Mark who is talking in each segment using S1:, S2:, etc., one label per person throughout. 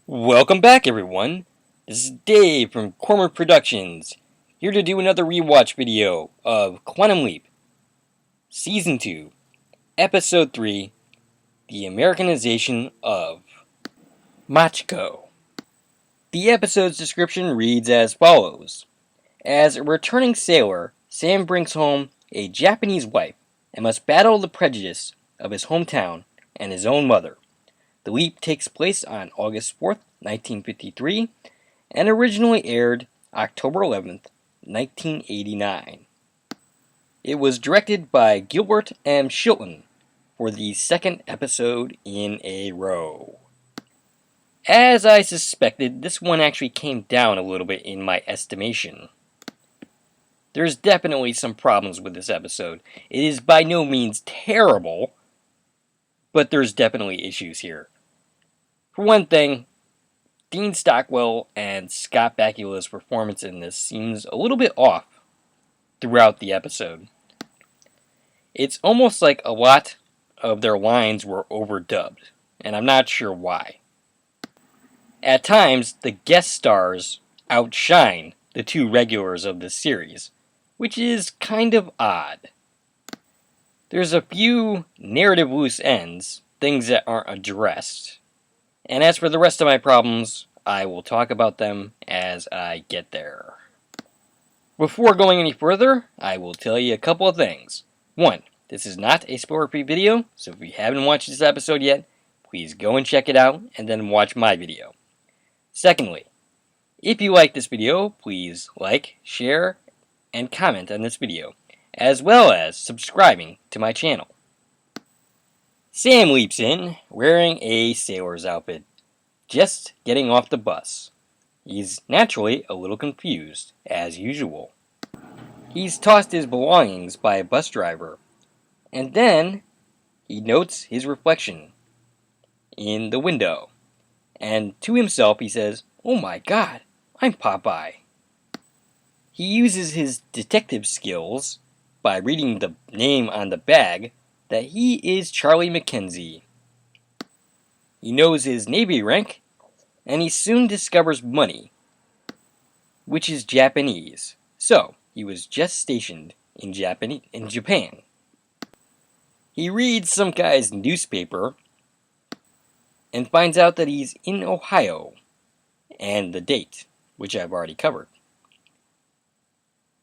S1: Welcome back, everyone. This is Dave from Cormer Productions, here to do another rewatch video of Quantum Leap, Season 2, Episode 3, The Americanization of Machiko. The episode's description reads as follows. As a returning sailor, Sam brings home a Japanese wife and must battle the prejudice of his hometown and his own mother. The Leap takes place on August 4th, 1953, and originally aired October 11th, 1989. It was directed by Gilbert M. Chilton for the second episode in a row. As I suspected, this one actually came down a little bit in my estimation. There's definitely some problems with this episode. It is by no means terrible, but there's definitely issues here. For one thing, Dean Stockwell and Scott Bakula's performance in this seems a little bit off throughout the episode. It's almost like a lot of their lines were overdubbed, and I'm not sure why. At times, the guest stars outshine the two regulars of this series, which is kind of odd. There's a few narrative loose ends, things that aren't addressed. And as for the rest of my problems, I will talk about them as I get there. Before going any further, I will tell you a couple of things. One, this is not a spoiler-free video, so if you haven't watched this episode yet, please go and check it out and then watch my video. Secondly, if you like this video, please like, share, and comment on this video, as well as subscribing to my channel. Sam leaps in, wearing a sailor's outfit, just getting off the bus. He's naturally a little confused, as usual. He's tossed his belongings by a bus driver, and then he notes his reflection in the window, and to himself he says, "Oh my God, I'm Popeye." He uses his detective skills by reading the name on the bag that he is Charlie Mackenzie. He knows his Navy rank, and he soon discovers money, which is Japanese. So, he was just stationed in Japan. He reads some guy's newspaper and finds out that he's in Ohio, and the date, which I've already covered.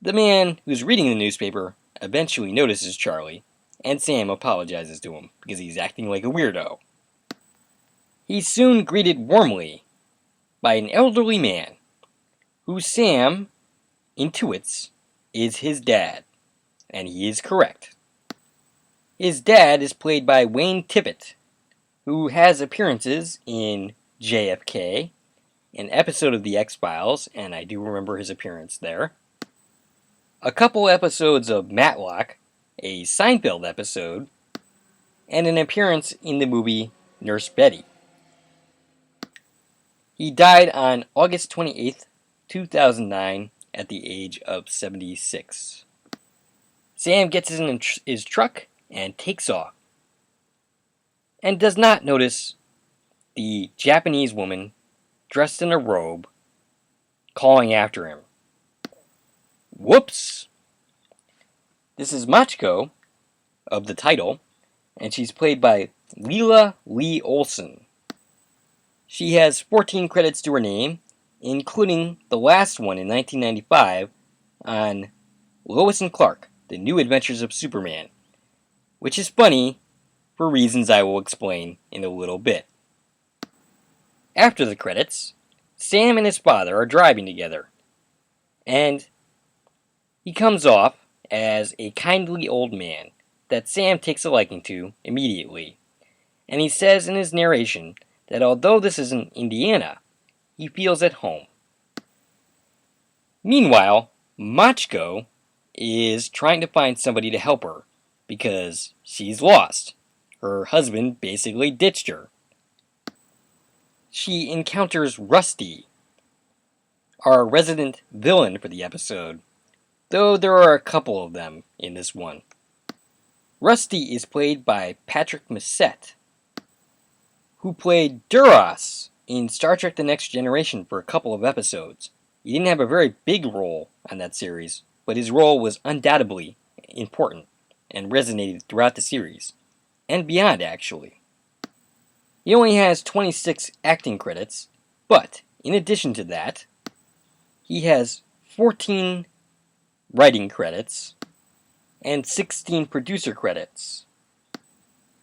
S1: The man who's reading the newspaper eventually notices Charlie, and Sam apologizes to him because he's acting like a weirdo. He's soon greeted warmly by an elderly man who Sam intuits is his dad, and he is correct. His dad is played by Wayne Tippett, who has appearances in JFK, an episode of The X-Files, and I do remember his appearance there, a couple episodes of Matlock, a Seinfeld episode, and an appearance in the movie Nurse Betty. He died on August 28th, 2009, at the age of 76. Sam gets in his truck and takes off, and does not notice the Japanese woman dressed in a robe calling after him. Whoops! This is Machiko, of the title, and she's played by Leela Lee Olson. She has 14 credits to her name, including the last one in 1995 on Lois and Clark, The New Adventures of Superman, which is funny for reasons I will explain in a little bit. After the credits, Sam and his father are driving together, and he comes off as a kindly old man that Sam takes a liking to immediately, and he says in his narration that although this isn't Indiana, he feels at home. Meanwhile, Machiko is trying to find somebody to help her because she's lost. Her husband basically ditched her. She encounters Rusty, our resident villain for the episode, though there are a couple of them in this one. Rusty is played by Patrick Massett, who played Duras in Star Trek The Next Generation for a couple of episodes. He didn't have a very big role on that series, but his role was undoubtedly important and resonated throughout the series, and beyond actually. He only has 26 acting credits, but in addition to that, he has 14 writing credits and 16 producer credits.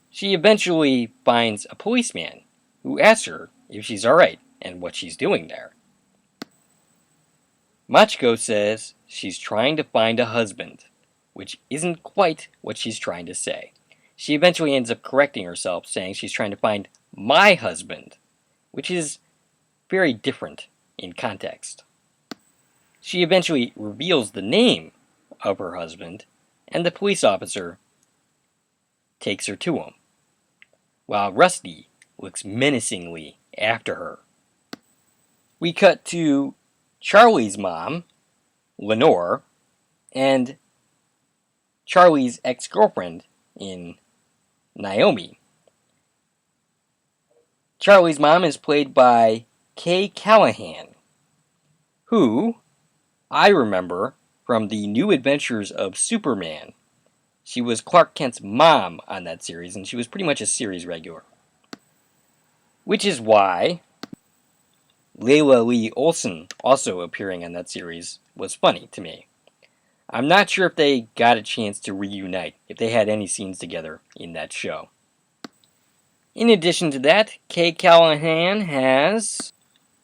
S1: She eventually finds a policeman who asks her if she's alright and what she's doing there. Machiko says she's trying to find a husband, which isn't quite what she's trying to say. She eventually ends up correcting herself, saying she's trying to find my husband, which is very different in context. She eventually reveals the name of her husband, and the police officer takes her to him, while Rusty looks menacingly after her. We cut to Charlie's mom, Lenore, and Charlie's ex-girlfriend in Naomi. Charlie's mom is played by Kay Callahan, who I remember from the New Adventures of Superman. She was Clark Kent's mom on that series, and she was pretty much a series regular. Which is why Layla Lee Olsen also appearing on that series was funny to me. I'm not sure if they got a chance to reunite, if they had any scenes together in that show. In addition to that, Kay Callahan has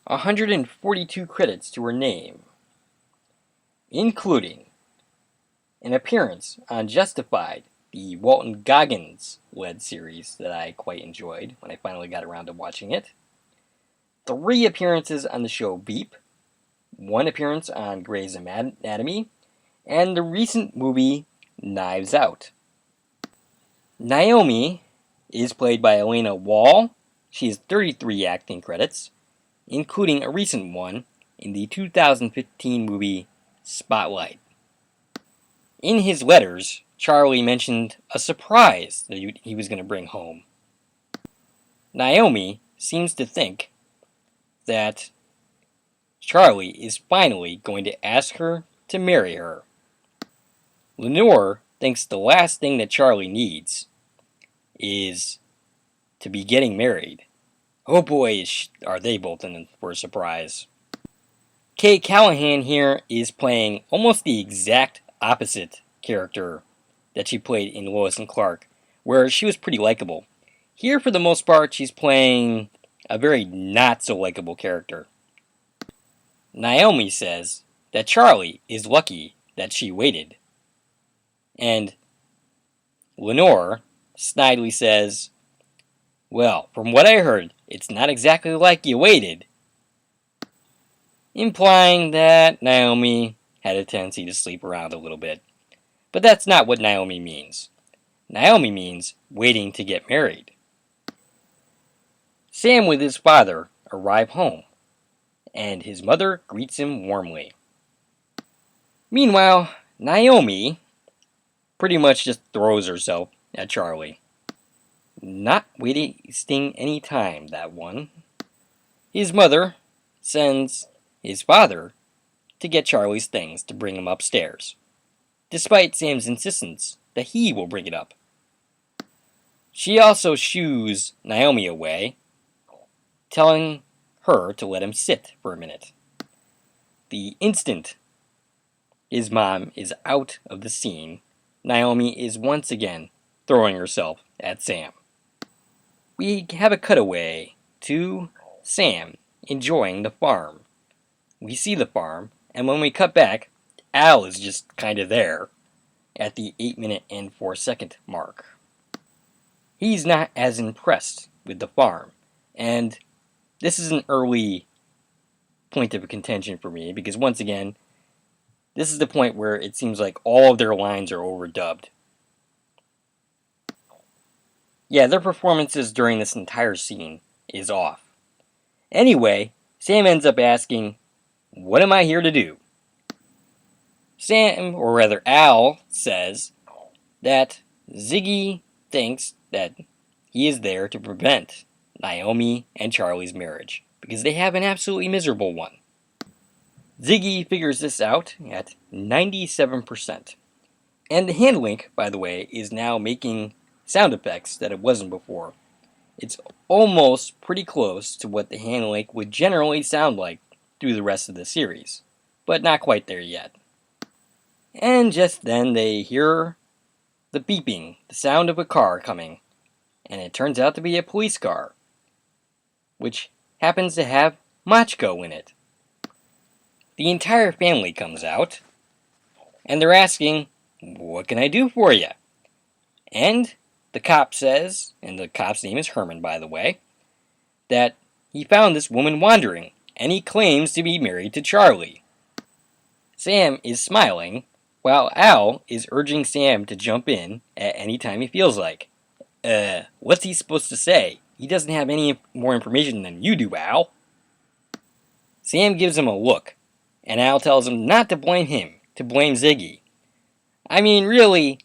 S1: 142 credits to her name, including an appearance on Justified, the Walton Goggins-led series that I quite enjoyed when I finally got around to watching it, 3 appearances on the show Veep, 1 appearance on Grey's Anatomy, and the recent movie Knives Out. Naomi is played by Elena Wall. She has 33 acting credits, including a recent one in the 2015 movie Spotlight. In his letters, Charlie mentioned a surprise that he was going to bring home. Naomi seems to think that Charlie is finally going to ask her to marry her. Lenore thinks the last thing that Charlie needs is to be getting married. Oh boy, are they both in for a surprise. Kay Callahan here is playing almost the exact opposite character that she played in Lois and Clark, where she was pretty likable. Here, for the most part, she's playing a very not-so-likable character. Naomi says that Charlie is lucky that she waited. And Lenore snidely says, well, from what I heard, it's not exactly like you waited. Implying that Naomi had a tendency to sleep around a little bit. But that's not what Naomi means. Naomi means waiting to get married. Sam with his father arrive home, and his mother greets him warmly. Meanwhile, Naomi pretty much just throws herself at Charlie. Not wasting any time, that one. His mother sends his father to get Charlie's things to bring him upstairs, despite Sam's insistence that he will bring it up. She also shoos Naomi away, telling her to let him sit for a minute. The instant his mom is out of the scene, Naomi is once again throwing herself at Sam. We have a cutaway to Sam enjoying the farm. We see the farm, and when we cut back, Al is just kind of there at the 8-minute and 4-second mark. He's not as impressed with the farm, and this is an early point of contention for me, because once again, this is the point where it seems like all of their lines are overdubbed. Yeah, their performances during this entire scene is off. Anyway, Sam ends up asking, what am I here to do? Sam, or rather Al, says that Ziggy thinks that he is there to prevent Naomi and Charlie's marriage, because they have an absolutely miserable one. Ziggy figures this out at 97%. And the hand link, by the way, is now making sound effects that it wasn't before. It's almost pretty close to what the hand link would generally sound like through the rest of the series, but not quite there yet. And just then they hear the beeping, the sound of a car coming, and it turns out to be a police car, which happens to have Machiko in it. The entire family comes out, and they're asking, "What can I do for you?" And the cop says, and the cop's name is Herman, by the way, that he found this woman wandering, and he claims to be married to Charlie. Sam is smiling, while Al is urging Sam to jump in at any time he feels like. What's he supposed to say? He doesn't have any more information than you do, Al. Sam gives him a look, and Al tells him not to blame him, to blame Ziggy. I mean, really,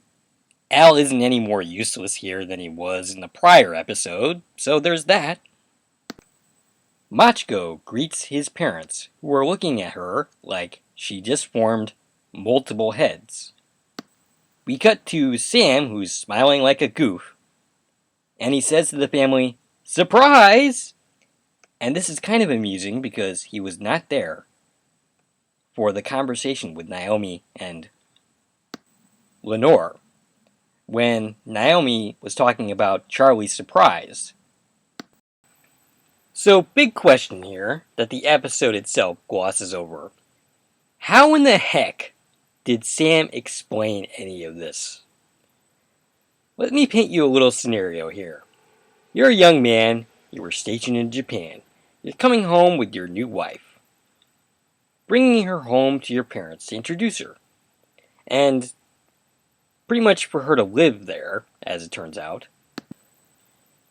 S1: Al isn't any more useless here than he was in the prior episode, so there's that. Machiko greets his parents, who are looking at her like she just formed multiple heads. We cut to Sam, who's smiling like a goof, and he says to the family, "Surprise!" And this is kind of amusing because he was not there for the conversation with Naomi and Lenore, when Naomi was talking about Charlie's surprise. So, big question here that the episode itself glosses over. How in the heck did Sam explain any of this? Let me paint you a little scenario here. You're a young man, you were stationed in Japan. You're coming home with your new wife, bringing her home to your parents to introduce her. And pretty much for her to live there, as it turns out.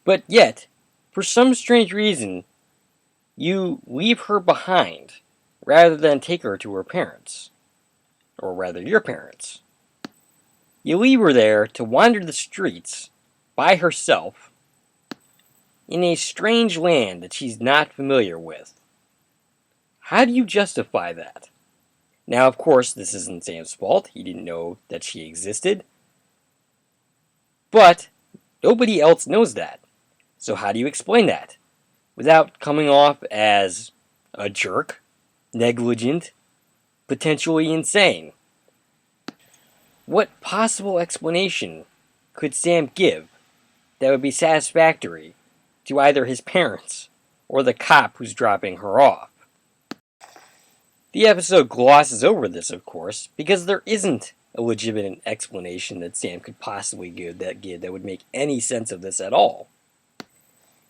S1: But yet, for some strange reason, you leave her behind rather than take her to her parents. Or rather, your parents. You leave her there to wander the streets by herself in a strange land that she's not familiar with. How do you justify that? Now, of course, this isn't Sam's fault. He didn't know that she existed. But nobody else knows that. So how do you explain that? Without coming off as a jerk, negligent, potentially insane. What possible explanation could Sam give that would be satisfactory to either his parents or the cop who's dropping her off? The episode glosses over this, of course, because there isn't a legitimate explanation that Sam could possibly give that would make any sense of this at all.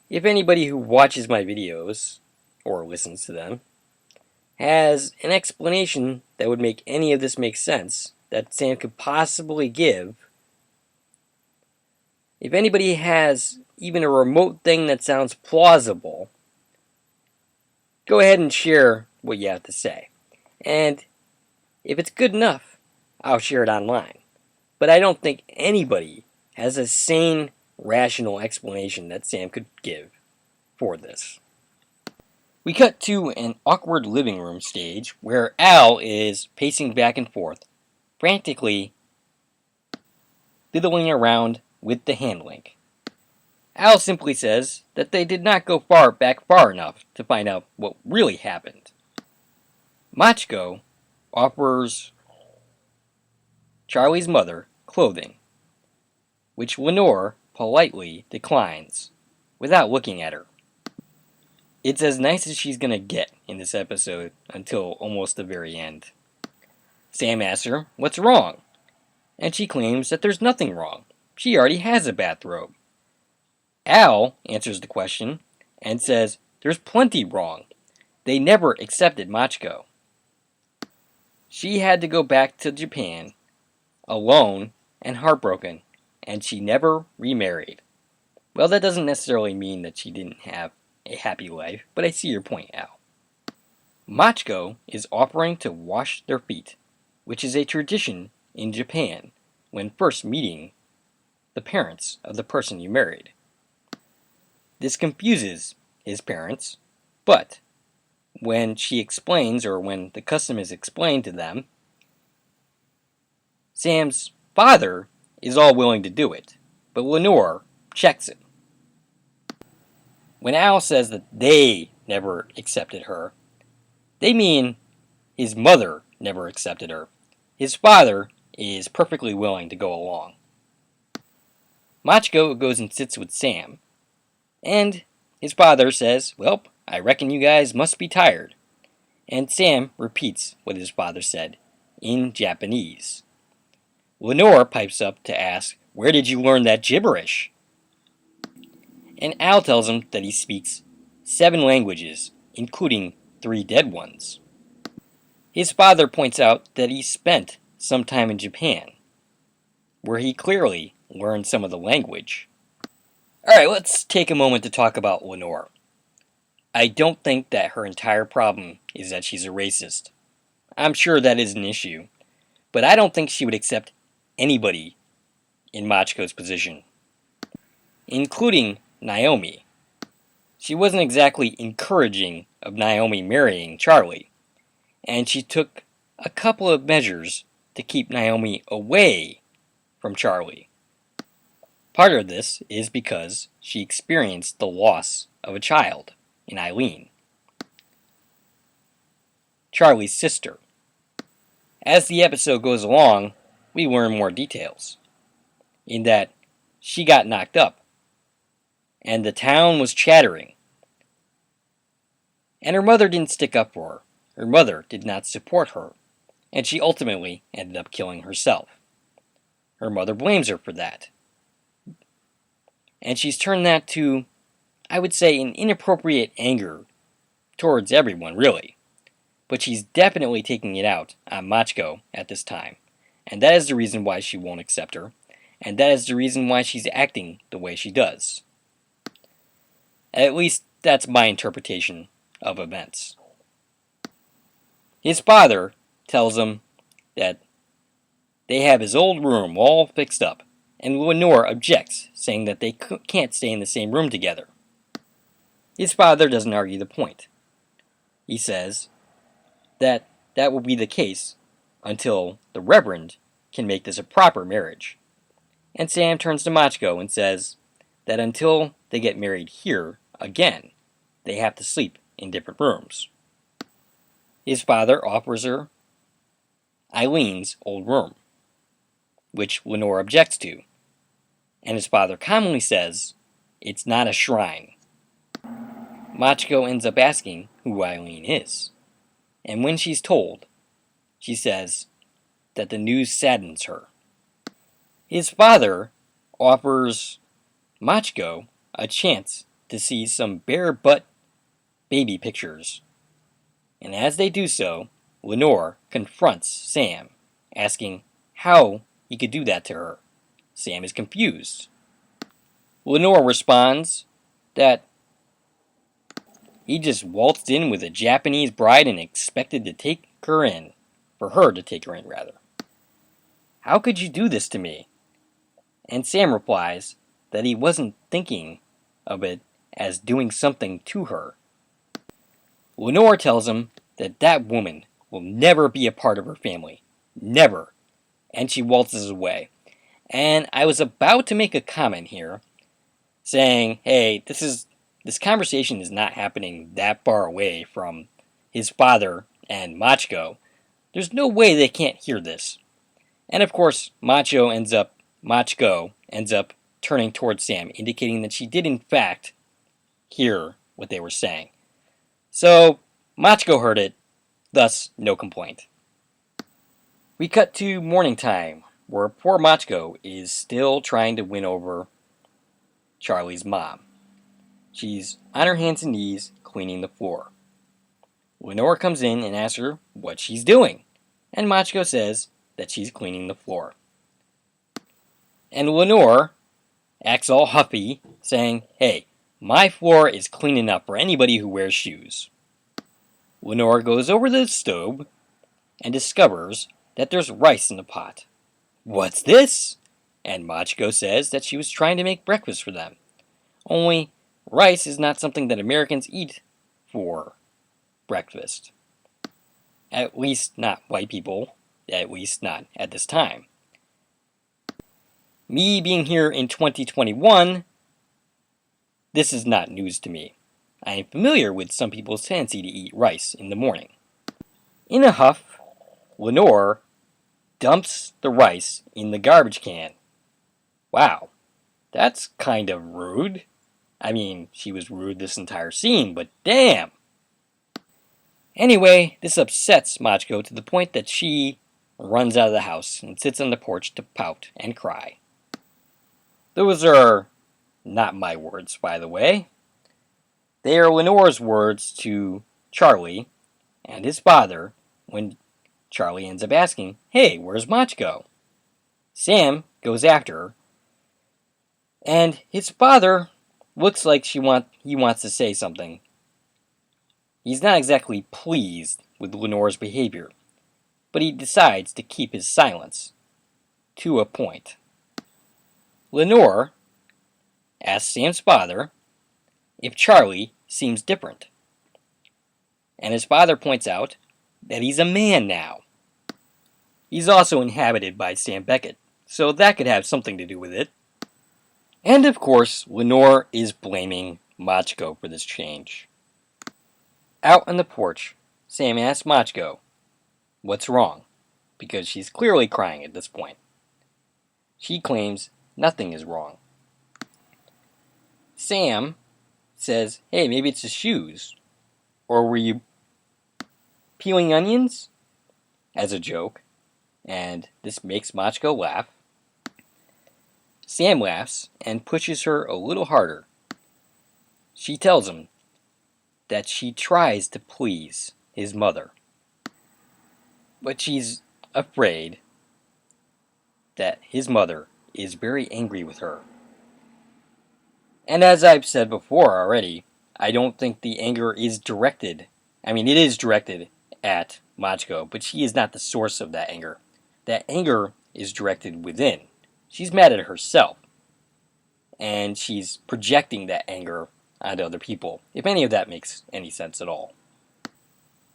S1: If anybody who watches my videos, or listens to them, has an explanation that would make any of this make sense, that Sam could possibly give, if anybody has even a remote thing that sounds plausible, go ahead and share what you have to say. And if it's good enough, I'll share it online. But I don't think anybody has a sane, rational explanation that Sam could give for this. We cut to an awkward living room stage where Al is pacing back and forth, frantically fiddling around with the hand link. Al simply says that they did not go far enough to find out what really happened. Machiko offers Charlie's mother clothing, which Lenore politely declines without looking at her. It's as nice as she's gonna get in this episode until almost the very end. Sam asks her what's wrong, and she claims that there's nothing wrong. She already has a bathrobe. Al answers the question and says there's plenty wrong. They never accepted Machiko. She had to go back to Japan alone and heartbroken, and she never remarried. Well, that doesn't necessarily mean that she didn't have a happy life, but I see your point, Al. Machiko is offering to wash their feet, which is a tradition in Japan when first meeting the parents of the person you married. This confuses his parents, but when she explains, or when the custom is explained to them, Sam's father is all willing to do it, but Lenore checks it. When Al says that they never accepted her, they mean his mother never accepted her. His father is perfectly willing to go along. Machiko goes and sits with Sam, and his father says, "Well, I reckon you guys must be tired." And Sam repeats what his father said, in Japanese. Lenore pipes up to ask, "Where did you learn that gibberish?" And Al tells him that he speaks 7 languages, including 3 dead ones. His father points out that he spent some time in Japan, where he clearly learned some of the language. Alright, let's take a moment to talk about Lenore. I don't think that her entire problem is that she's a racist. I'm sure that is an issue, but I don't think she would accept anybody in Machiko's position, including Naomi. She wasn't exactly encouraging of Naomi marrying Charlie, and she took a couple of measures to keep Naomi away from Charlie. Part of this is because she experienced the loss of a child in Eileen, Charlie's sister. As the episode goes along, we learn more details, in that she got knocked up, and the town was chattering. And her mother didn't stick up for her. Her mother did not support her, and she ultimately ended up killing herself. Her mother blames her for that. And she's turned that to, I would say, an inappropriate anger towards everyone, really. But she's definitely taking it out on Machiko at this time, and that is the reason why she won't accept her, and that is the reason why she's acting the way she does. At least that's my interpretation of events. His father tells him that they have his old room all fixed up, and Lenore objects, saying that they can't stay in the same room together. His father doesn't argue the point. He says that that will be the case until the Reverend can make this a proper marriage. And Sam turns to Machiko and says that until they get married here again, they have to sleep in different rooms. His father offers her Eileen's old room, which Lenore objects to, and his father calmly says it's not a shrine. Machiko ends up asking who Eileen is, and when she's told, she says that the news saddens her. His father offers Machiko a chance to see some bare butt baby pictures, and as they do so, Lenore confronts Sam, asking how he could do that to her. Sam is confused. Lenore responds that he just waltzed in with a Japanese bride and expected to take her in. For her to take her in, rather. How could you do this to me? And Sam replies that he wasn't thinking of it as doing something to her. Lenore tells him that that woman will never be a part of her family. Never. And she waltzes away. And I was about to make a comment here, saying, hey, this conversation is not happening that far away from his father and Machiko. There's no way they can't hear this. And of course, Machiko ends up turning towards Sam, indicating that she did in fact hear what they were saying. So, Machiko heard it, thus no complaint. We cut to morning time, where poor Machiko is still trying to win over Charlie's mom. She's on her hands and knees cleaning the floor. Lenore comes in and asks her what she's doing, and Machiko says that she's cleaning the floor. And Lenore acts all huffy, saying, hey, my floor is clean enough for anybody who wears shoes. Lenore goes over to the stove and discovers that there's rice in the pot. What's this? And Machiko says that she was trying to make breakfast for them. Only Rice is not something that Americans eat for breakfast. At least not white people, at least not at this time. Me being here in 2021, this is not news to me. I am familiar with some people's tendency to eat rice in the morning. In a huff, Lenore dumps the rice in the garbage can. Wow, that's kind of rude. I mean, she was rude this entire scene, but damn! Anyway, this upsets Machiko to the point that she runs out of the house and sits on the porch to pout and cry. Those are not my words, by the way. They are Lenore's words to Charlie and his father when Charlie ends up asking, "Hey, where's Machiko?" Sam goes after her, and his father looks like he wants to say something. He's not exactly pleased with Lenore's behavior, but he decides to keep his silence to a point. Lenore asks Sam's father if Charlie seems different, and his father points out that he's a man now. He's also inhabited by Sam Beckett, so that could have something to do with it. And of course, Lenore is blaming Machiko for this change. Out on the porch, Sam asks Machiko what's wrong, because she's clearly crying at this point. She claims nothing is wrong. Sam says, "Hey, maybe it's the shoes. Or were you peeling onions?" as a joke, and this makes Machiko laugh. Sam laughs and pushes her a little harder. She tells him that she tries to please his mother, but she's afraid that his mother is very angry with her. And as I've said before already, I don't think the anger is directed. I mean, it is directed at Machiko, but she is not the source of that anger. That anger is directed within. She's mad at herself, and she's projecting that anger onto other people, if any of that makes any sense at all.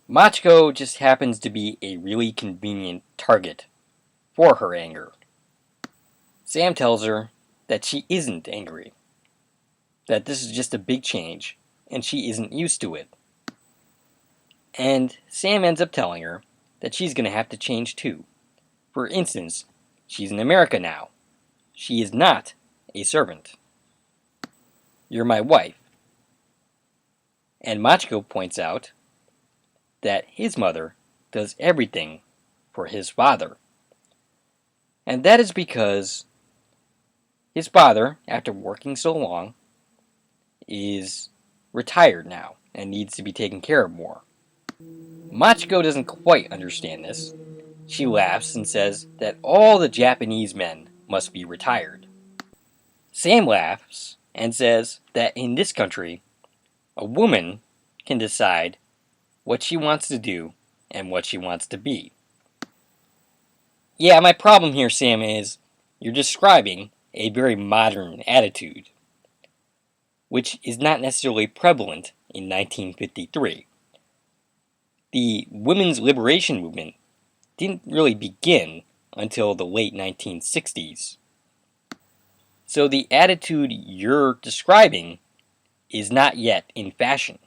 S1: Machiko just happens to be a really convenient target for her anger. Sam tells her that she isn't angry, that this is just a big change, and she isn't used to it. And Sam ends up telling her that she's going to have to change too. For instance, she's in America now. She is not a servant. You're my wife. And Machiko points out that his mother does everything for his father. And that is because his father, after working so long, is retired now and needs to be taken care of more. Machiko doesn't quite understand this. She laughs and says that all the Japanese men must be retired. Sam laughs and says that in this country, a woman can decide what she wants to do and what she wants to be. Yeah, my problem here, Sam, is you're describing a very modern attitude, which is not necessarily prevalent in 1953. The women's liberation movement didn't really begin until the late 1960s. So the attitude you're describing is not yet in fashion.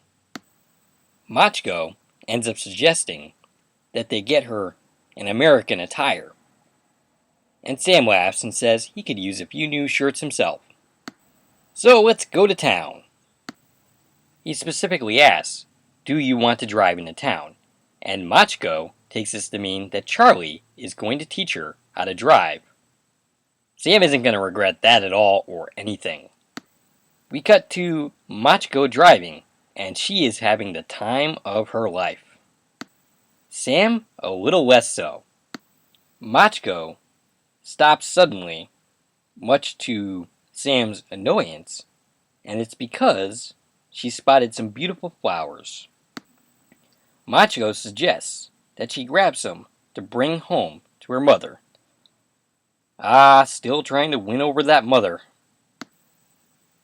S1: Machiko ends up suggesting that they get her an American attire. And Sam laughs and says he could use a few new shirts himself. So let's go to town. He specifically asks, "Do you want to drive into town?" And Machiko takes this to mean that Charlie is going to teach her how to drive. Sam isn't going to regret that at all or anything. We cut to Machiko driving, and she is having the time of her life. Sam, a little less so. Machiko stops suddenly, much to Sam's annoyance, and it's because she spotted some beautiful flowers. Machiko suggests that she grab some to bring home to her mother. Still trying to win over that mother.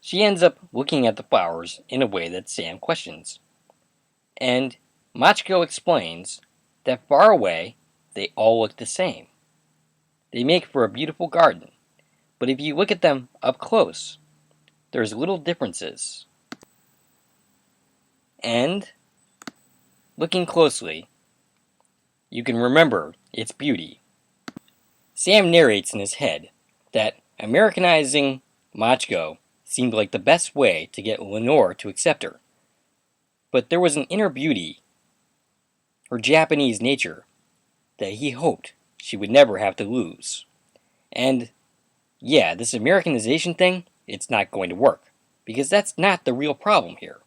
S1: She ends up looking at the flowers in a way that Sam questions. And Machiko explains that far away, they all look the same. They make for a beautiful garden, but if you look at them up close, there's little differences. And, looking closely, you can remember its beauty. Sam narrates in his head that Americanizing Machiko seemed like the best way to get Lenore to accept her. But there was an inner beauty, her Japanese nature, that he hoped she would never have to lose. And, yeah, this Americanization thing, it's not going to work, because that's not the real problem here.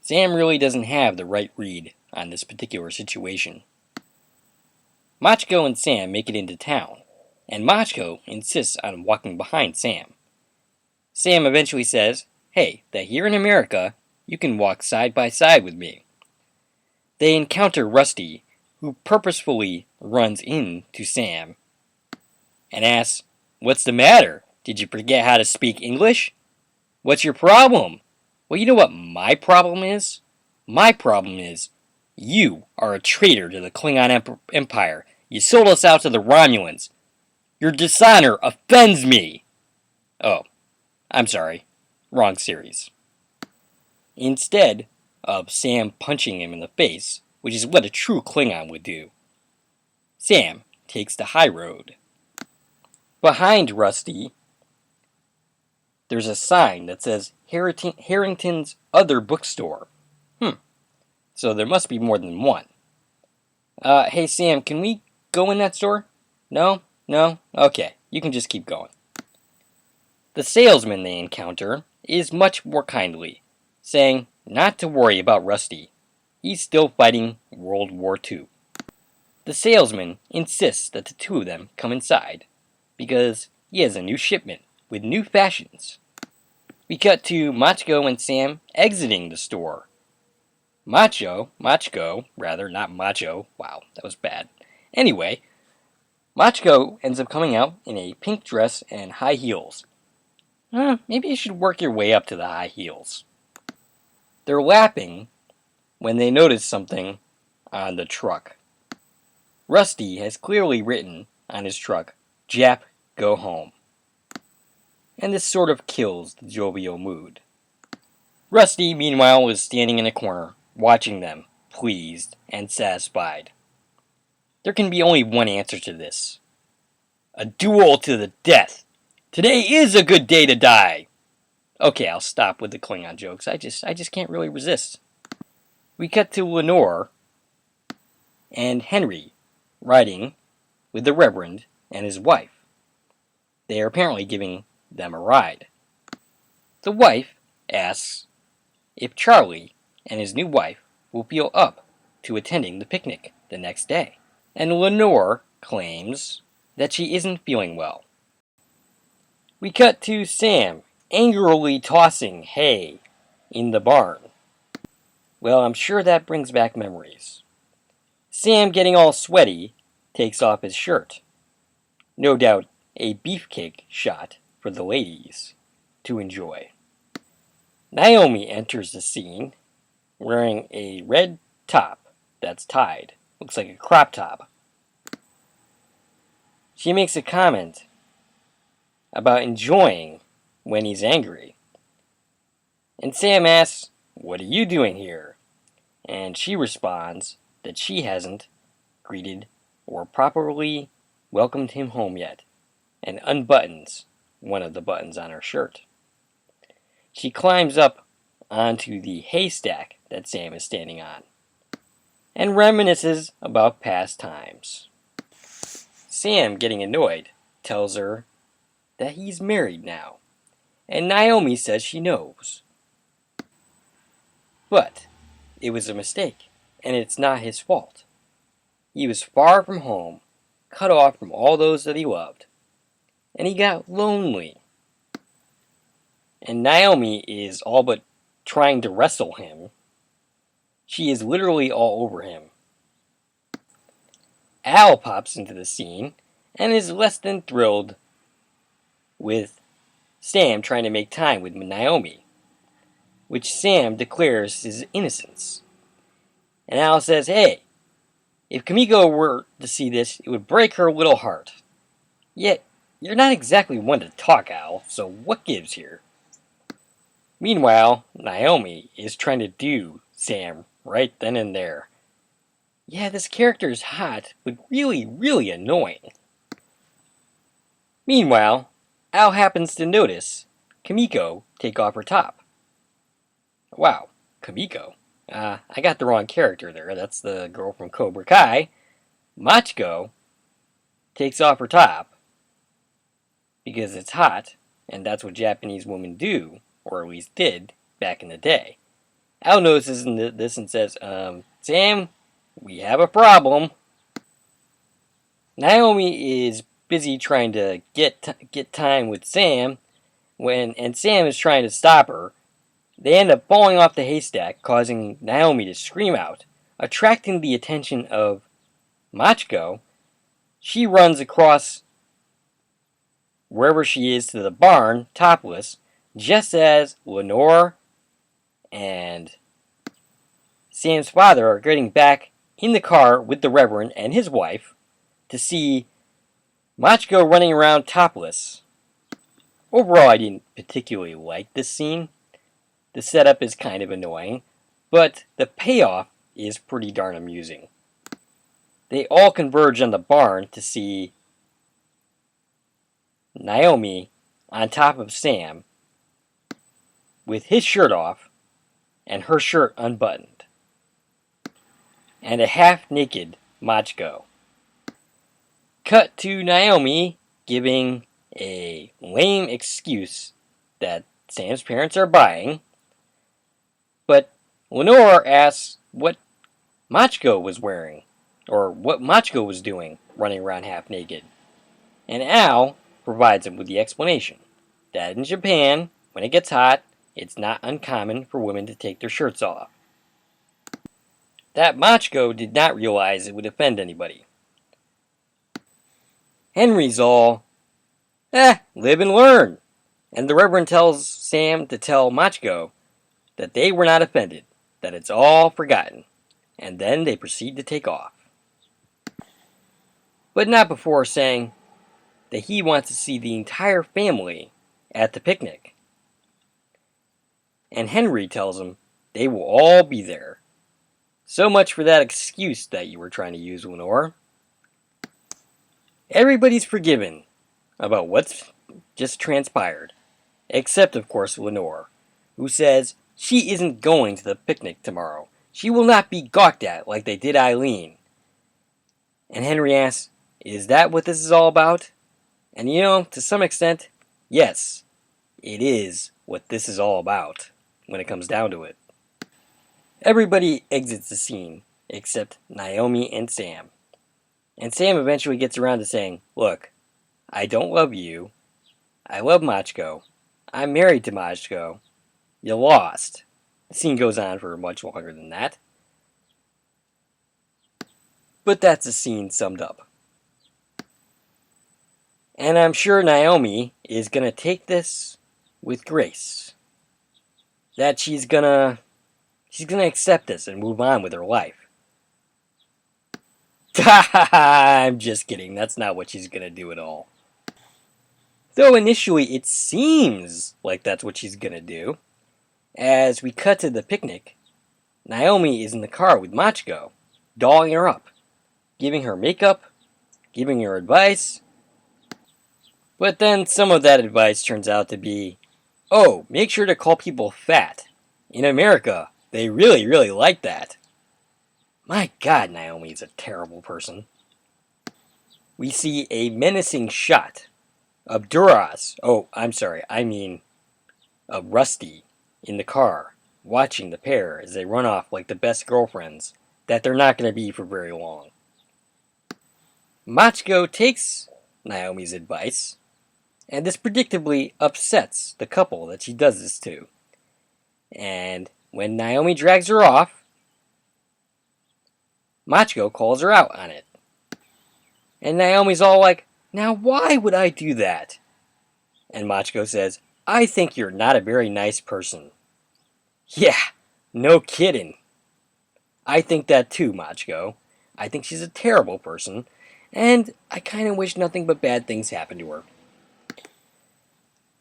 S1: Sam really doesn't have the right read on this particular situation. Machiko and Sam make it into town, and Machiko insists on walking behind Sam. Sam eventually says, hey, that here in America, you can walk side by side with me. They encounter Rusty, who purposefully runs into Sam and asks, what's the matter? Did you forget how to speak English? What's your problem? Well, you know what my problem is? My problem is, you are a traitor to the Klingon Empire. You sold us out to the Romulans. Your dishonor offends me. Oh, I'm sorry. Wrong series. Instead of Sam punching him in the face, which is what a true Klingon would do, Sam takes the high road. Behind Rusty, there's a sign that says Harrington's Other Bookstore. So there must be more than one. Hey Sam, can we go in that store? No? No? Okay, you can just keep going. The salesman they encounter is much more kindly, saying not to worry about Rusty. He's still fighting World War II. The salesman insists that the two of them come inside, because he has a new shipment with new fashions. We cut to Machiko and Sam exiting the store. Machiko, not Macho. Wow, that was bad. Anyway, Machiko ends up coming out in a pink dress and high heels. Maybe you should work your way up to the high heels. They're laughing when they notice something on the truck. Rusty has clearly written on his truck, Jap, go home. And this sort of kills the jovial mood. Rusty, meanwhile, is standing in a corner, watching them, pleased and satisfied. There can be only one answer to this. A duel to the death. Today is a good day to die. Okay, I'll stop with the Klingon jokes. I just can't really resist. We cut to Lenore and Henry riding with the Reverend and his wife. They are apparently giving them a ride. The wife asks if Charlie and his new wife will feel up to attending the picnic the next day. And Lenore claims that she isn't feeling well. We cut to Sam angrily tossing hay in the barn. Well, I'm sure that brings back memories. Sam, getting all sweaty, takes off his shirt. No doubt a beefcake shot for the ladies to enjoy. Naomi enters the scene wearing a red top that's tied. Looks like a crop top. She makes a comment about enjoying when he's angry. And Sam asks, what are you doing here? And she responds that she hasn't greeted or properly welcomed him home yet, and unbuttons one of the buttons on her shirt. She climbs up onto the haystack that Sam is standing on, and reminisces about past times. Sam, getting annoyed, tells her that he's married now, and Naomi says she knows. But it was a mistake, and it's not his fault. He was far from home, cut off from all those that he loved, and he got lonely. And Naomi is all but trying to wrestle him. She is literally all over him. Al pops into the scene and is less than thrilled with Sam trying to make time with Naomi, which Sam declares his innocence. And Al says, hey, if Kimiko were to see this, it would break her little heart. Yet, you're not exactly one to talk, Al, so what gives here? Meanwhile, Naomi is trying to do Sam right then and there. Yeah, this character is hot, but really, really annoying. Meanwhile, Al happens to notice Kimiko take off her top. Wow, Kimiko. I got the wrong character there. That's the girl from Cobra Kai. Machiko takes off her top because it's hot, and that's what Japanese women do, or at least did, back in the day. Al notices this and says, Sam, we have a problem. Naomi is busy trying to get time with Sam, and Sam is trying to stop her. They end up falling off the haystack, causing Naomi to scream out, attracting the attention of Machiko. She runs across wherever she is to the barn, topless, just as Lenore and Sam's father are getting back in the car with the Reverend and his wife to see Machiko running around topless. Overall, I didn't particularly like this scene. The setup is kind of annoying, but the payoff is pretty darn amusing. They all converge on the barn to see Naomi on top of Sam with his shirt off and her shirt unbuttoned, and a half-naked Machiko. Cut to Naomi giving a lame excuse that Sam's parents are buying, but Lenore asks what Machiko was wearing, or what Machiko was doing running around half naked. And Al provides him with the explanation that in Japan, when it gets hot, it's not uncommon for women to take their shirts off. That Machiko did not realize it would offend anybody. Henry's all, live and learn. And the Reverend tells Sam to tell Machiko that they were not offended, that it's all forgotten, and then they proceed to take off. But not before saying that he wants to see the entire family at the picnic. And Henry tells him they will all be there. So much for that excuse that you were trying to use, Lenore. Everybody's forgiven about what's just transpired, except, of course, Lenore, who says she isn't going to the picnic tomorrow. She will not be gawked at like they did Eileen. And Henry asks, is that what this is all about? And to some extent, yes, it is what this is all about when it comes down to it. Everybody exits the scene except Naomi and Sam. And Sam eventually gets around to saying, look, I don't love you. I love Machiko. I'm married to Machiko. You lost. The scene goes on for much longer than that. But that's the scene summed up. And I'm sure Naomi is going to take this with grace. That she's going to accept this and move on with her life. I'm just kidding. That's not what she's going to do at all. Though initially it seems like that's what she's going to do. As we cut to the picnic, Naomi is in the car with Machiko, dolling her up, giving her makeup, giving her advice. But then some of that advice turns out to be, oh, make sure to call people fat. In America, they really, really like that. My God, Naomi is a terrible person. We see a menacing shot of of Rusty in the car, watching the pair as they run off like the best girlfriends that they're not going to be for very long. Machiko takes Naomi's advice, and this predictably upsets the couple that she does this to. And when Naomi drags her off, Machiko calls her out on it. And Naomi's all like, now why would I do that? And Machiko says, I think you're not a very nice person. Yeah, no kidding. I think that too, Machiko. I think she's a terrible person, and I kind of wish nothing but bad things happened to her.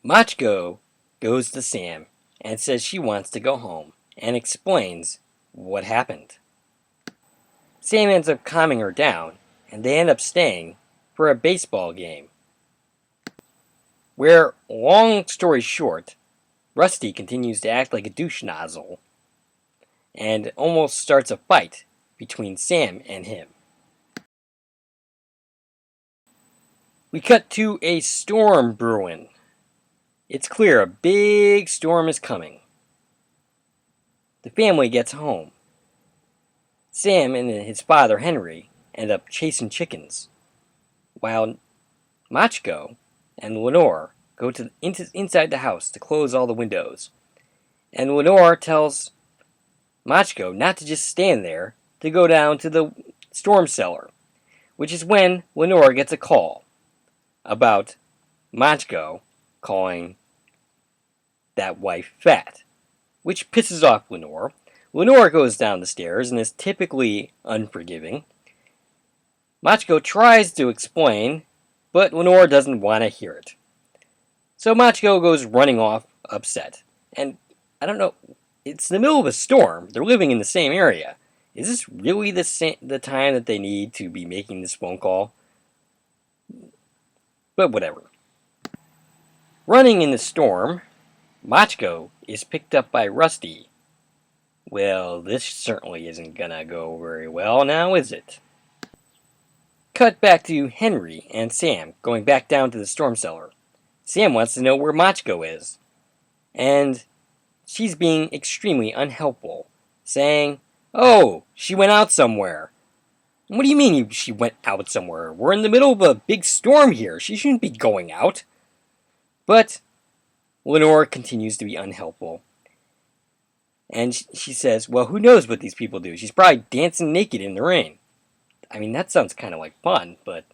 S1: Machiko goes to Sam and says she wants to go home and explains what happened. Sam ends up calming her down, and they end up staying for a baseball game. Where, long story short, Rusty continues to act like a douche nozzle and almost starts a fight between Sam and him. We cut to a storm brewing. It's clear a big storm is coming. The family gets home. Sam and his father Henry end up chasing chickens, while Machiko and Lenore go inside the house to close all the windows. And Lenore tells Machiko not to just stand there, to go down to the storm cellar, which is when Lenore gets a call about Machiko calling that wife fat, which pisses off Lenore. Lenore goes down the stairs and is typically unforgiving. Machiko tries to explain, but Lenore doesn't want to hear it. So Machiko goes running off, upset. And I don't know, it's the middle of a storm. They're living in the same area. Is this really the time that they need to be making this phone call? But whatever. Running in the storm, Machiko is picked up by Rusty. Well, this certainly isn't gonna go very well now, is it? Cut back to Henry and Sam going back down to the storm cellar. Sam wants to know where Machiko is. And she's being extremely unhelpful, saying, "Oh, she went out somewhere." What do you mean she went out somewhere? We're in the middle of a big storm here. She shouldn't be going out. But Lenore continues to be unhelpful. And she says, well, who knows what these people do? She's probably dancing naked in the rain. I mean, that sounds kind of like fun, but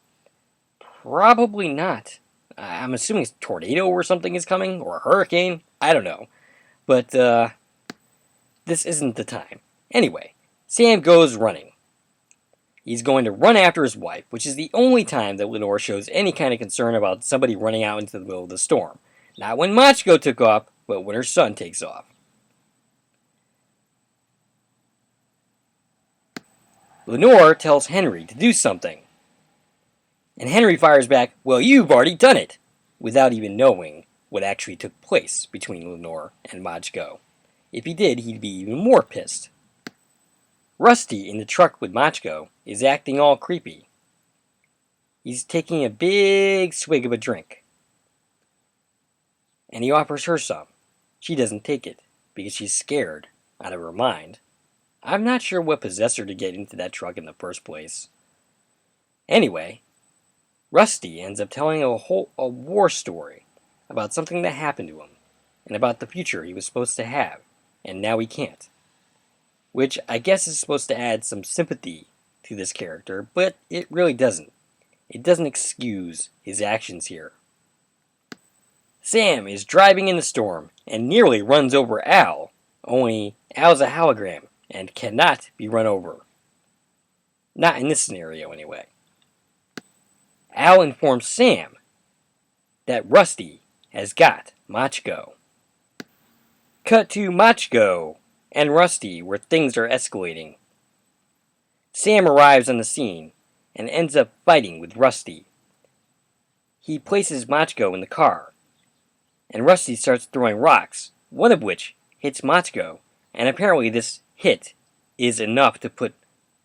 S1: probably not. I'm assuming a tornado or something is coming, or a hurricane. I don't know. But this isn't the time. Anyway, Sam goes running. He's going to run after his wife, which is the only time that Lenore shows any kind of concern about somebody running out into the middle of the storm. Not when Machiko took off, but when her son takes off. Lenore tells Henry to do something. And Henry fires back, well, you've already done it, without even knowing what actually took place between Lenore and Machiko. If he did, he'd be even more pissed. Rusty, in the truck with Machiko, is acting all creepy. He's taking a big swig of a drink. And he offers her some. She doesn't take it, because she's scared, out of her mind. I'm not sure what possessed her to get into that truck in the first place. Anyway, Rusty ends up telling a war story about something that happened to him, and about the future he was supposed to have, and now he can't. Which I guess is supposed to add some sympathy to this character, but it really doesn't. It doesn't excuse his actions here. Sam is driving in the storm and nearly runs over Al, only Al's a hologram and cannot be run over. Not in this scenario, anyway. Al informs Sam that Rusty has got Machiko. Cut to Machiko and Rusty, where things are escalating. Sam arrives on the scene and ends up fighting with Rusty. He places Machiko in the car, and Rusty starts throwing rocks, one of which hits Machiko, and apparently this hit is enough to put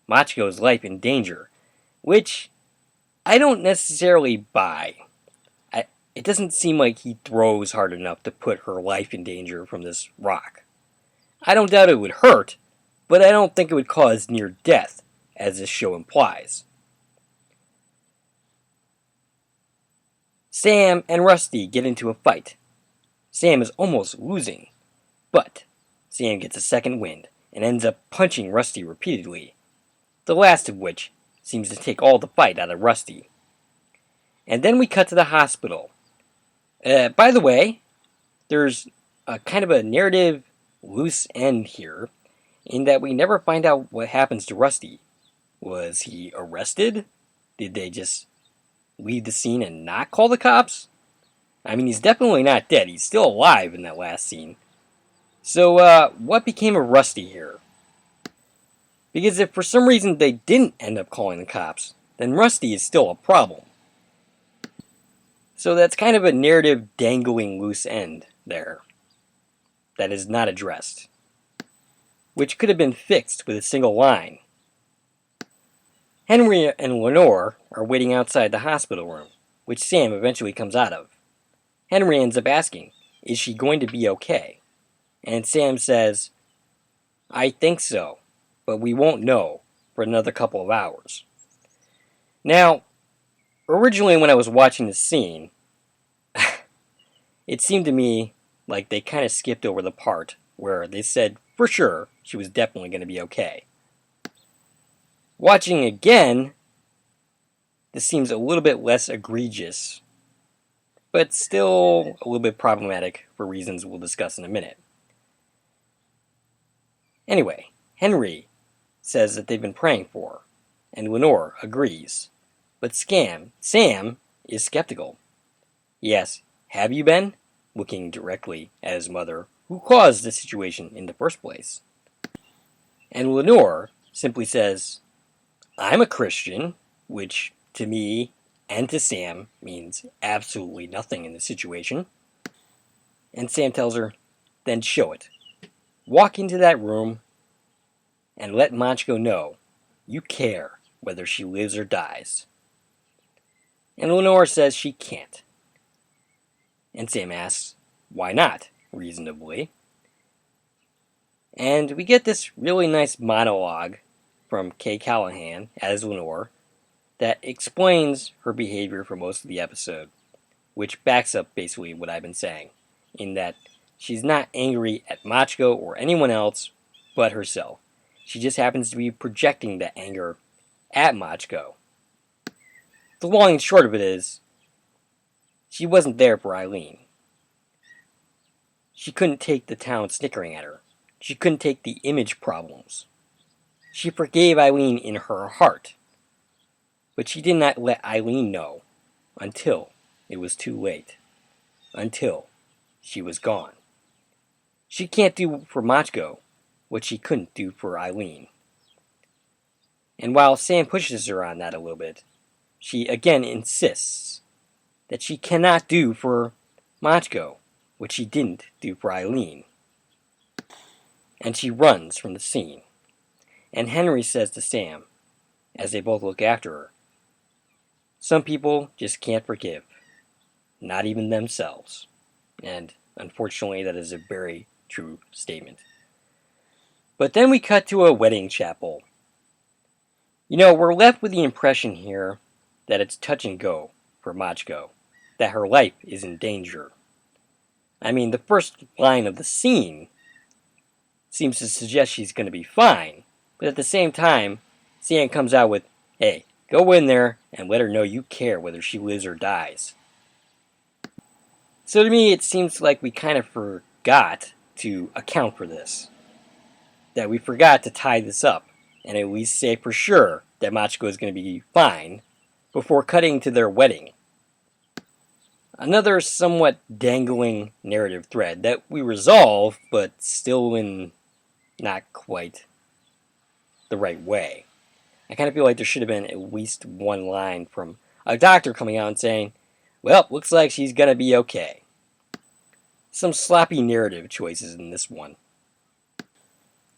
S1: Machiko's life in danger, which I don't necessarily buy. It doesn't seem like he throws hard enough to put her life in danger from this rock. I don't doubt it would hurt, but I don't think it would cause near death, as this show implies. Sam and Rusty get into a fight. Sam is almost losing, but Sam gets a second wind and ends up punching Rusty repeatedly, the last of which seems to take all the fight out of Rusty. And then we cut to the hospital. By the way, there's a kind of a narrative loose end here in that we never find out what happens to Rusty. Was he arrested? Did they just leave the scene and not call the cops? I mean, he's definitely not dead. He's still alive in that last scene. So, what became of Rusty here? Because if for some reason they didn't end up calling the cops, then Rusty is still a problem. So that's kind of a narrative dangling loose end there that is not addressed, which could have been fixed with a single line. Henry and Lenore are waiting outside the hospital room, which Sam eventually comes out of. Henry ends up asking, is she going to be okay? And Sam says, I think so, but we won't know for another couple of hours. Now, originally when I was watching the scene, it seemed to me like they kind of skipped over the part where they said for sure she was definitely going to be okay. Watching again, this seems a little bit less egregious, but still a little bit problematic for reasons we'll discuss in a minute. Anyway, Henry says that they've been praying for her, and Lenore agrees. But Sam is skeptical. He asks, have you been? Looking directly at his mother, who caused the situation in the first place. And Lenore simply says, I'm a Christian, which to me and to Sam means absolutely nothing in the situation. And Sam tells her, then show it. Walk into that room and let Machiko know you care whether she lives or dies. And Lenore says she can't. And Sam asks, why not? Reasonably. And we get this really nice monologue from Kay Callahan as Lenore that explains her behavior for most of the episode, which backs up basically what I've been saying, in that she's not angry at Machiko or anyone else but herself. She just happens to be projecting that anger at Machiko. The long and short of it is, she wasn't there for Eileen. She couldn't take the town snickering at her. She couldn't take the image problems. She forgave Eileen in her heart, but she did not let Eileen know until it was too late, until she was gone. She can't do for Machiko what she couldn't do for Eileen. And while Sam pushes her on that a little bit, she again insists that she cannot do for Machiko what she didn't do for Eileen. And she runs from the scene. And Henry says to Sam, as they both look after her, some people just can't forgive, not even themselves. And unfortunately, that is a very true statement. But then we cut to a wedding chapel. You know, we're left with the impression here that it's touch and go for Machiko, that her life is in danger. I mean, the first line of the scene seems to suggest she's going to be fine, but at the same time, Sam comes out with, hey, go in there and let her know you care whether she lives or dies. So to me, it seems like we kind of forgot to account for this. That we forgot to tie this up and at least say for sure that Machiko is going to be fine before cutting to their wedding. Another somewhat dangling narrative thread that we resolve, but still in not quite the right way. I kind of feel like there should have been at least one line from a doctor coming out and saying, well, looks like she's going to be okay. Some sloppy narrative choices in this one.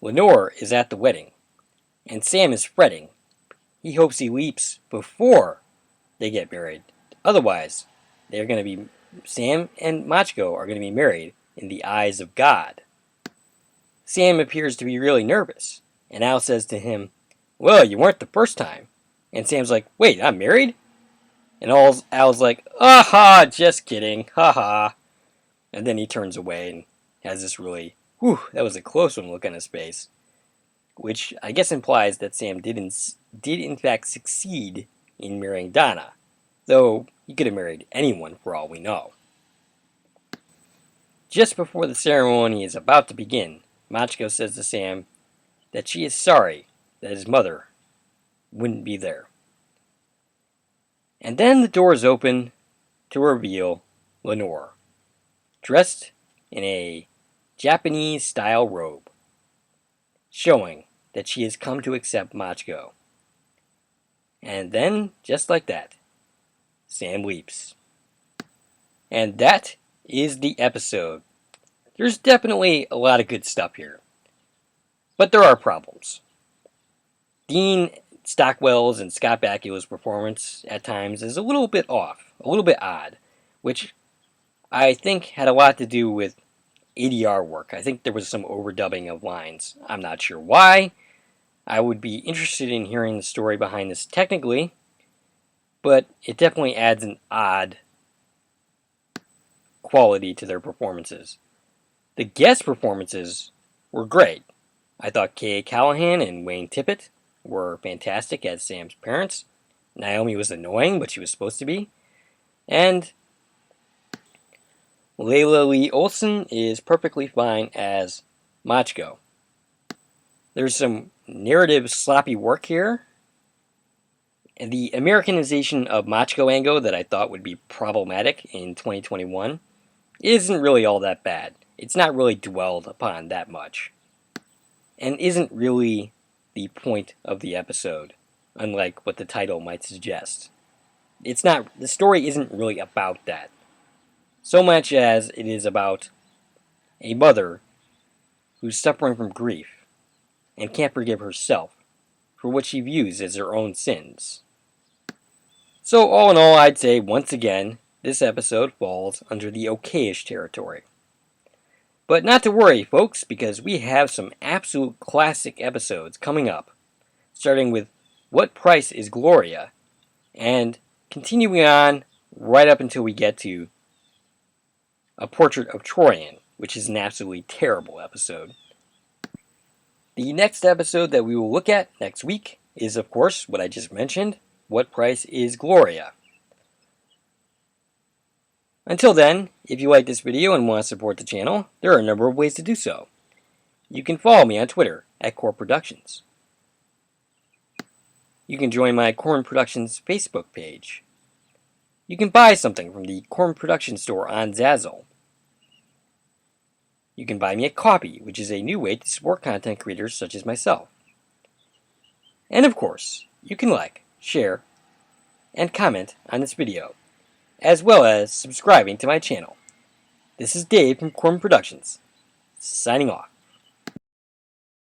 S1: Lenore is at the wedding, and Sam is fretting. He hopes he leaps before they get married. Otherwise, they're going to be, Sam and Machiko are going to be married in the eyes of God. Sam appears to be really nervous, and Al says to him, well, you weren't the first time. And Sam's like, wait, I'm married? And Al's like, aha, just kidding, haha. And then he turns away and has this really, whew, that was a close one look on his face. Which I guess implies that Sam did in fact succeed in marrying Donna, though he could have married anyone for all we know. Just before the ceremony is about to begin, Machiko says to Sam that she is sorry that his mother wouldn't be there. And then the doors open to reveal Lenore, dressed in a Japanese-style robe, showing that she has come to accept Machiko. And then, just like that, Sam leaps. And that is the episode. There's definitely a lot of good stuff here, but there are problems. Dean Stockwell's and Scott Bakula's performance at times is a little bit off, a little bit odd, which I think had a lot to do with ADR work. I think there was some overdubbing of lines. I'm not sure why. I would be interested in hearing the story behind this technically, but it definitely adds an odd quality to their performances. The guest performances were great. I thought Kay Callahan and Wayne Tippett were fantastic as Sam's parents. Naomi was annoying, but she was supposed to be. And Layla Lee Olsen is perfectly fine as Machiko. There's some narrative sloppy work here. And the Americanization of Machiko angle that I thought would be problematic in 2021 isn't really all that bad. It's not really dwelled upon that much. And isn't really the point of the episode, unlike what the title might suggest. The story isn't really about that, so much as it is about a mother who's suffering from grief and can't forgive herself for what she views as her own sins. So all in all, I'd say, once again, this episode falls under the okayish territory. But not to worry, folks, because we have some absolute classic episodes coming up, starting with What Price is Gloria, and continuing on right up until we get to A Portrait of Troyan, which is an absolutely terrible episode. The next episode that we will look at next week is, of course, what I just mentioned, What Price is Gloria? Until then, if you like this video and want to support the channel, there are a number of ways to do so. You can follow me on Twitter at Core Productions. You can join my Corn Productions Facebook page. You can buy something from the Corn Productions store on Zazzle. You can buy me a copy, which is a new way to support content creators such as myself. And of course, you can like, share, and comment on this video, as well as subscribing to my channel. This is Dave from Corn Productions, signing off.